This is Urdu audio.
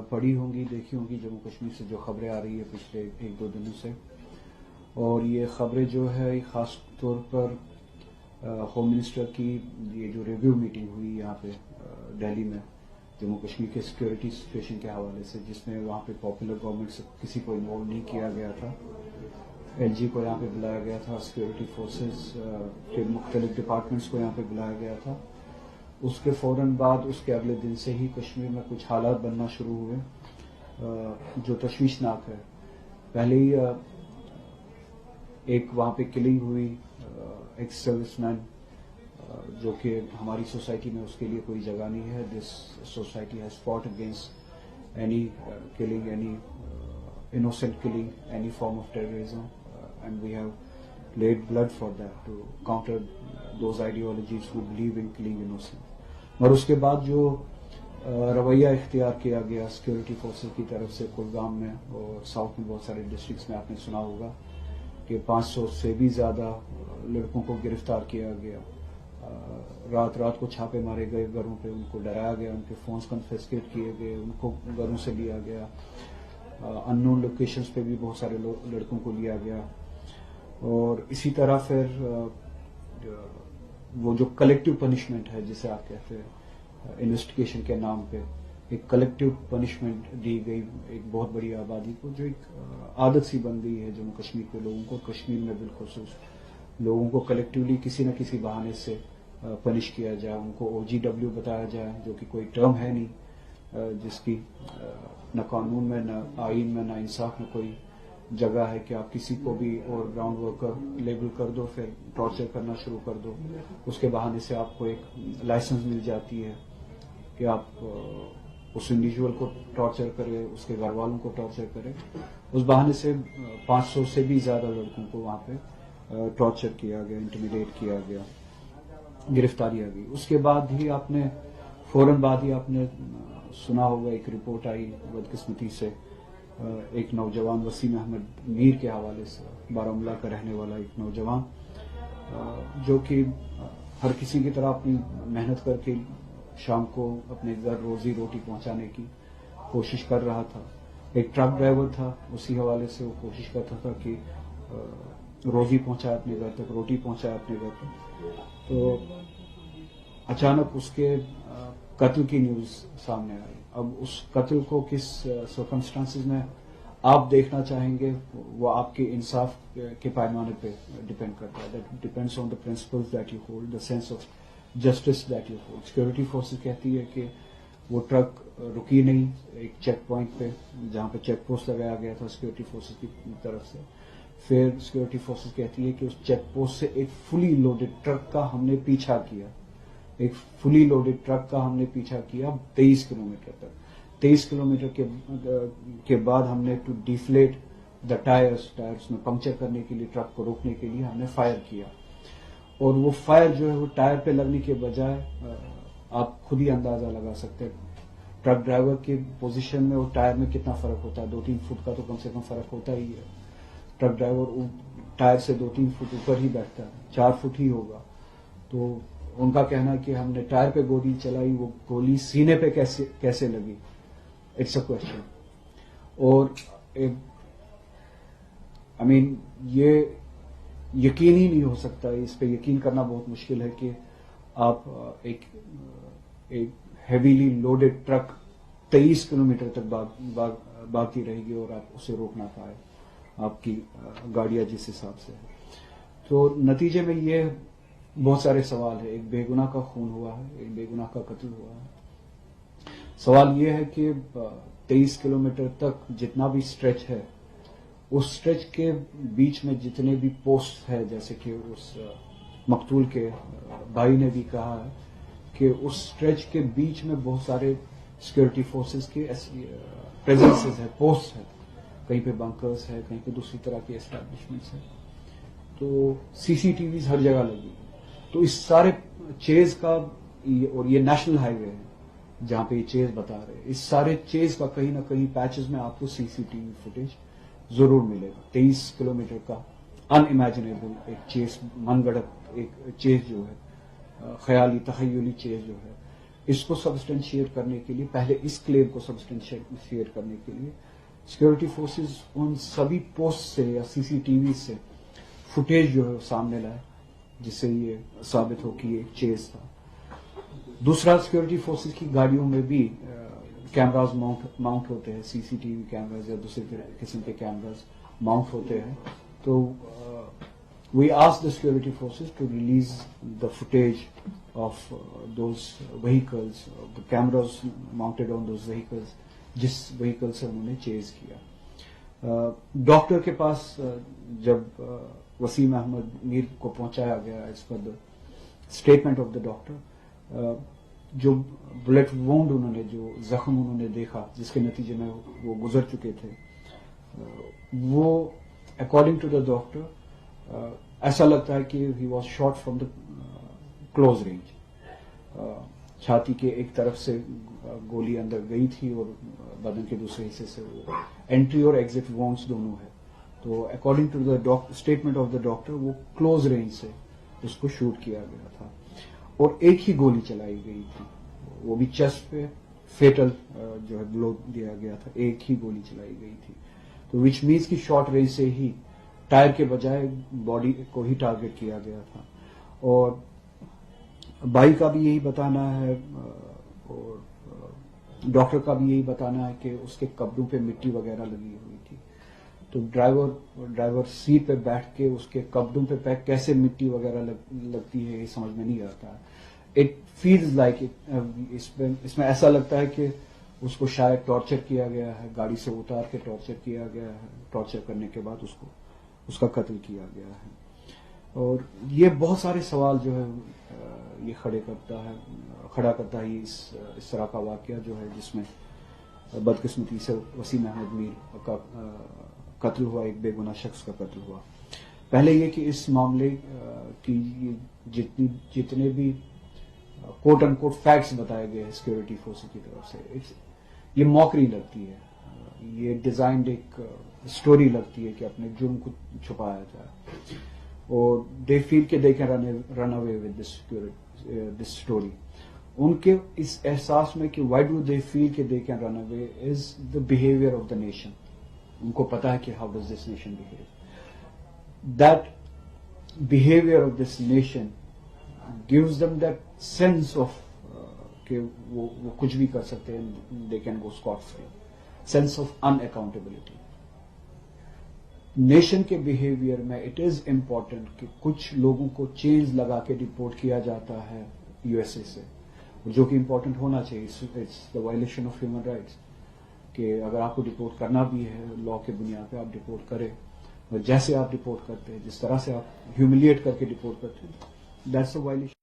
پڑھی ہوں گی، دیکھی ہوں گی جموں کشمیر سے جو خبریں آ رہی ہے پچھلے 1-2 دنوں سے، اور یہ خبریں جو ہے خاص طور پر ہوم منسٹر کی یہ جو ریویو میٹنگ ہوئی یہاں پہ دہلی میں جموں کشمیر کے سیکورٹی سچویشن کے حوالے سے، جس میں وہاں پہ پاپولر گورنمنٹ سے کسی کو انوالو نہیں کیا گیا تھا، ایل جی کو یہاں پہ بلایا گیا تھا، سیکورٹی فورسز کے مختلف ڈپارٹمنٹس کو یہاں پہ بلایا گیا تھا. اس کے فوراً بعد اس کے اگلے دن سے ہی کشمیر میں کچھ حالات بننا شروع ہوئے جو تشویشناک ہے. پہلے ہی ایک وہاں پہ کلنگ ہوئی ایک سروس مین، جو کہ ہماری سوسائٹی میں اس کے لیے کوئی جگہ نہیں ہے. This society has fought against any killing, any innocent killing, any form of terrorism, and we have laid blood for that to counter those ideologies who believe in killing innocent. اور اس کے بعد جو رویہ اختیار کیا گیا سیکورٹی فورسز کی طرف سے کلگام میں اور ساؤتھ میں بہت سارے ڈسٹرکٹس میں، آپ نے سنا ہوگا کہ 500 سے بھی زیادہ لڑکوں کو گرفتار کیا گیا. رات کو چھاپے مارے گئے گھروں پہ، ان کو ڈرایا گیا، ان کے فونز کنفسکیٹ کیے گئے، ان کو گھروں سے لیا گیا. ان نون لوکیشنز پہ بھی بہت سارے لڑکوں کو لیا گیا. اور اسی طرح پھر وہ جو کلیکٹیو پنشمنٹ ہے جسے آپ کہتے ہیں انویسٹیگیشن کے نام پہ، ایک کلیکٹیو پنشمنٹ دی گئی ایک بہت بڑی آبادی کو، جو ایک عادت سی بن گئی ہے جموں کشمیر کے لوگوں کو، کشمیر میں بالخصوص لوگوں کو کلیکٹیولی کسی نہ کسی بہانے سے پنش کیا جائے. ان کو او جی ڈبلیو بتایا جائے، جو کہ کوئی ٹرم ہے نہیں، جس کی نہ قانون میں، نہ آئین میں، نہ انصاف میں کوئی جگہ ہے کہ آپ کسی کو بھی اور گراؤنڈ ورکر لیبل کر دو، پھر ٹارچر کرنا شروع کر دو. اس کے بہانے سے آپ کو ایک لائسنس مل جاتی ہے کہ آپ اس انڈیویجول کو ٹارچر کرے، اس کے گھر والوں کو ٹارچر کرے. اس بہانے سے 500 سے بھی زیادہ لڑکوں کو وہاں پہ ٹارچر کیا گیا، انٹیمیڈیٹ کیا گیا، گرفتاری آ گئی. اس کے بعد ہی آپ نے فوراً بعد ہی آپ نے سنا ہوگا ایک رپورٹ آئی بدقسمتی سے ایک نوجوان وسیم احمد میر کے حوالے سے، بارہمولہ کا رہنے والا ایک نوجوان، جو کہ ہر کسی کی طرح اپنی محنت کر کے شام کو اپنے گھر روزی روٹی پہنچانے کی کوشش کر رہا تھا. ایک ٹرک ڈرائیور تھا، اسی حوالے سے وہ کوشش کرتا تھا کہ روزی پہنچائے اپنے گھر تک، روٹی پہنچائے اپنے گھر تک. تو اچانک اس کے قتل کی نیوز سامنے آئی. اب اس قتل کو کس سرکمسٹانسز میں آپ دیکھنا چاہیں گے وہ آپ کے انصاف کے پیمانے پہ ڈپینڈ کرتا ہے. That depends on the principles that you hold, the sense of justice that you hold. Security forces کہتی ہے کہ وہ ٹرک رکی نہیں ایک چیک پوائنٹ پہ جہاں پہ چیک پوسٹ لگایا گیا تھا سیکورٹی فورسز کی طرف سے. پھر سیکورٹی فورسز کہتی ہے کہ اس چیک پوسٹ سے ایک فلی لوڈڈ ٹرک کا ہم نے پیچھا کیا، ایک فلی لوڈڈ ٹرک کا ہم نے پیچھا کیا 23 کلومیٹر تک. 23 کلومیٹر کے بعد ہم نے ٹو ڈیفلیٹ دا ٹائرس میں پنکچر کرنے کے لیے، ٹرک کو روکنے کے لیے ہم نے فائر کیا. اور وہ فائر جو ہے وہ ٹائر پہ لگنے کے بجائے آپ خود ہی اندازہ لگا سکتے ہیں ٹرک ڈرائیور کی پوزیشن میں اور ٹائر میں کتنا فرق ہوتا ہے. 2-3 فٹ کا تو کم سے کم فرق ہوتا ہی ہے. ٹرک ڈرائیور ٹائر سے 2-3 فٹ اوپر ہی بیٹھتا ہے، 4 فٹ ہی ہوگا. تو ان کا کہنا ہے کہ ہم نے ٹائر پہ گولی چلائی، وہ گولی سینے پہ کیسے لگی، اٹس اے کوشچن. اور یہ یقین ہی نہیں ہو سکتا، اس پہ یقین کرنا بہت مشکل ہے کہ آپ ایک ہیویلی لوڈڈ ٹرک 23 کلومیٹر تک بھاگتی رہے گی اور آپ اسے روک نہ پائے، آپ کی گاڑیاں جس حساب سے ہے. تو نتیجے میں یہ بہت سارے سوال ہیں. ایک بے گناہ کا خون ہوا ہے، ایک بے گناہ کا قتل ہوا ہے. سوال یہ ہے کہ 23 کلومیٹر تک جتنا بھی اسٹریچ ہے، اس اسٹریچ کے بیچ میں جتنے بھی پوسٹ ہے، جیسے کہ اس مقتول کے بھائی نے بھی کہا ہے کہ اس اسٹریچ کے بیچ میں بہت سارے سیکورٹی فورسز کے پریزنسز ہے، پوسٹ ہے. کہیں پہ بنکرز ہے، کہیں پہ دوسری طرح کے اسٹیبلشمنٹس ہیں. تو سی سی ٹی ویز ہر جگہ لگی. تو اس سارے چیز کا، اور یہ نیشنل ہائی وے ہے جہاں پہ یہ چیز بتا رہے ہیں، اس سارے چیز کا کہیں نہ کہیں پیچز میں آپ کو سی سی ٹی وی فوٹیج ضرور ملے گا. 23 کلومیٹر کا ان امیجنیبل ایک چیز، من گڑت ایک چیز جو ہے، خیالی تخیلی چیز جو ہے، اس کو سبسٹینشیٹ کرنے کے لیے، پہلے اس کلیم کو سبسٹینشیٹ کرنے کے لیے سیکورٹی فورسز ان سبھی پوسٹ سے یا سی سی ٹی وی سے فوٹیج جو ہے وہ سامنے لائے، جس سے یہ ثابت ہو کہ یہ ایک چیز تھا. دوسرا، سیکورٹی فورسز کی گاڑیوں میں بھی کیمراز ماؤنٹ ہوتے ہیں، سی سی ٹی وی کیمراز یا دوسرے قسم کے کیمراز ماؤنٹ ہوتے ہیں. تو we ask the security forces to release the footage of those vehicles, the cameras mounted on those vehicles جس وہیکل سے انہوں نے چیز کیا. ڈاکٹر کے پاس جب وسیم احمد میر کو پہنچایا گیا، as per the statement of the doctor, جو بلٹ وونڈ انہوں نے، جو زخم انہوں نے دیکھا جس کے نتیجے میں وہ گزر چکے تھے، وہ اکارڈنگ ٹو دا ڈاکٹر ایسا لگتا ہے کہ he was shot from the close range. چھاتی کے ایک طرف سے گولی اندر گئی تھی اور بدن کے دوسرے حصے سے وہ انٹری اور ایگزٹ وونڈز دونوں ہے. تو according to the statement of the doctor وہ کلوز رینج سے اس کو شوٹ کیا گیا تھا اور ایک ہی گولی چلائی گئی تھی، وہ بھی چیسٹ پہ فیٹل جو ہے بلو دیا گیا تھا، ایک ہی گولی چلائی گئی تھی. تو وچ مینس کی شارٹ رینج سے ہی ٹائر کے بجائے باڈی کو ہی ٹارگٹ کیا گیا تھا. اور بائی کا بھی یہی بتانا ہے اور ڈاکٹر کا بھی یہی بتانا ہے کہ اس کے کپڑوں پہ مٹی وغیرہ لگی ہوئی تھی. تو ڈرائیور سیٹ پہ بیٹھ کے اس کے کپڑوں پہ کیسے مٹی وغیرہ لگتی ہے یہ سمجھ میں نہیں آتا. اٹ فیلز لائک اس میں ایسا لگتا ہے کہ اس کو شاید ٹارچر کیا گیا ہے، گاڑی سے اتار کے ٹارچر کیا گیا ہے، ٹارچر کرنے کے بعد اس کا قتل کیا گیا ہے. اور یہ بہت سارے سوال جو ہے یہ کھڑا کرتا ہے اس طرح کا واقعہ جو ہے جس میں بدقسمتی سے وسیم احمد میر کا قتل ہوا، ایک بے گناہ شخص کا قتل ہوا. پہلے یہ کہ اس معاملے کی جتنے بھی کوٹ ان کوٹ فیکٹس بتائے گئے ہیں سیکورٹی فورس کی طرف سے، یہ موکری لگتی ہے، یہ ڈیزائنڈ ایک اسٹوری لگتی ہے کہ اپنے جرم کو چھپایا جائے. اور دے فیل کہ they can run away with this story. ان کے اس احساس میں کہ وائی ڈو دے فیل کہ they can run away is the behaviour of the nation. ان کو پتا ہے کہ how does this nation behave. That behaviour of this nation gives them that sense of کہ وہ کچھ بھی کر سکتے ہیں، they can go scot free. sense of unaccountability. Nation کے بہیویئر میں اٹ از امپورٹنٹ کہ کچھ لوگوں کو چینز لگا کے ڈپورٹ کیا جاتا ہے یو ایس اے سے، جو کہ امپورٹنٹ ہونا چاہیے. It's the violation of human rights کہ اگر آپ کو ڈپورٹ کرنا بھی ہے لا کے بنیاد پہ آپ ڈپورٹ کریں، اور جیسے آپ ڈپورٹ کرتے ہیں، جس طرح سے آپ ہیوملیٹ کر کے ڈپورٹ کرتے ہیں، دیٹس اے وائلیشن.